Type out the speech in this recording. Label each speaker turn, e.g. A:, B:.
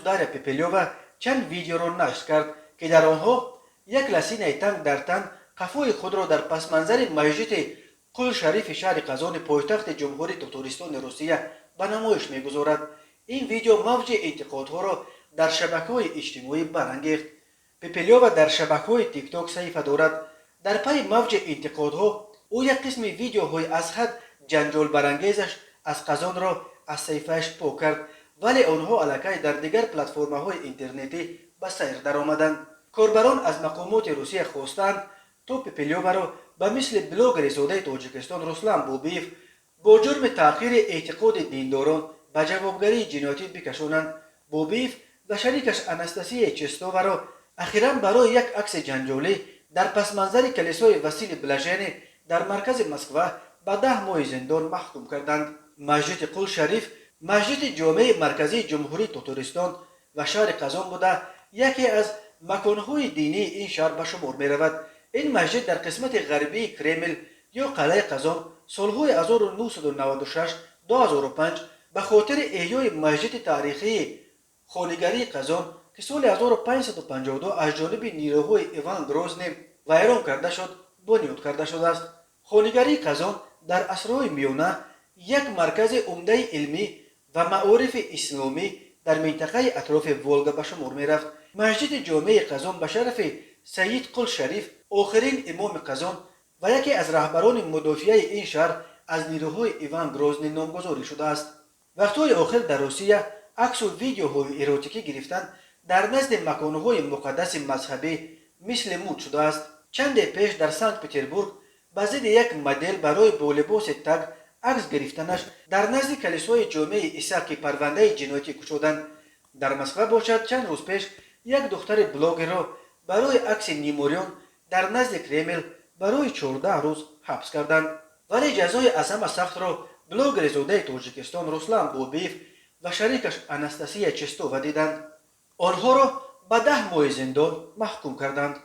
A: Дарья Пепелева чанд видеоро нашр кард ки дар онҳо як ласинаи танг дар тан қафои худро дар пасманзари масҷиди қул шарифи шаҳри Қазони пойтахти ҷумҳурии Татаристони Русия ба намоиш мегузорад. Ин видео мавҷи интиқодҳоро дар шабакаҳои иҷтимоӣ барангехт. Пепелева дар шабакаҳои TikTok саҳифа дорад. дар пайи мавҷи интиқодҳо ӯ як қисми видеоҳои аз ҳад ҷанҷолбарангезаш аз Қазонро аз саҳифааш пок кард, вале онҳо аллакай дар дигар платформаҳои интернетӣ ба сайр даромаданд. Корбарон аз мақомоти Русия хостанд то Пепелеваро ба мисли блогери зодаи Тоҷикистон Руслан Бобиев бо ҷурми таъқири эътиқоди диндорон ба ҷавобгарии ҷиноятӣ бикашонанд. Бобиев ва шарикаш Анастасия Честоваро ахиран барои як акси ҷанҷолӣ дар пасманзари калисои Васили Блажени дар маркази Москва ба 10 моҳи зиндон маҳкум карданд. Масҷиди Қул Шариф масҷиди ҷомеи марказии ҷумҳурии Татаристон ва шаҳри Қазон буда яке аз маконҳои динии ин шаҳр ба шумор меравад. ин масҷид дар қисмати ғарбии Кремл ё қалъаи Қазон солҳои 1996-2005 ба хотири эҳёи масҷиди таърихии хонигарии Қазон ки соли 1552 аз ҷониби нирӯҳои Иван Грозний вайрон карда шуд, бунёд карда шудааст. Хонигарии Қазон дар асрҳои миёна як маркази умдаи илмӣ ва маорифи исломӣ дар минтақаи атрофи Волга ба шумор мерафт. Масҷиди ҷомеи Қазон ба шарафи Саид Қул Шариф, охирин имоми Қазон ва яке аз раҳбарони мудофиаи ин шаҳр аз нирӯҳои Иван Грозний номгузорӣ шудааст. Вақтҳои охир дар Русия аксу видеоҳои эротикӣ гирифтан дар назди маконҳои муқаддаси мазҳабӣ мисли муд шудааст. Чанде пеш дар Санкт-Петербург ба зидди як модел барои бо либоси так акс гирифтанаш дар назди калисои ҷомеи Исаки парвандаи ҷиноятӣ кушоданд. Дар Москва бошад чанд рӯз пеш як духтари блогерро барои акси нимориён дар назди Кремл барои 14 рӯз ҳабс карданд. Вале ҷазои аз ҳама сахтро блогери зодаи Тоҷикистон Руслан Бобиев ва шарикаш Анастасия Честова диданд. онҳоро ба 10 моҳи зиндон маҳкум карданд.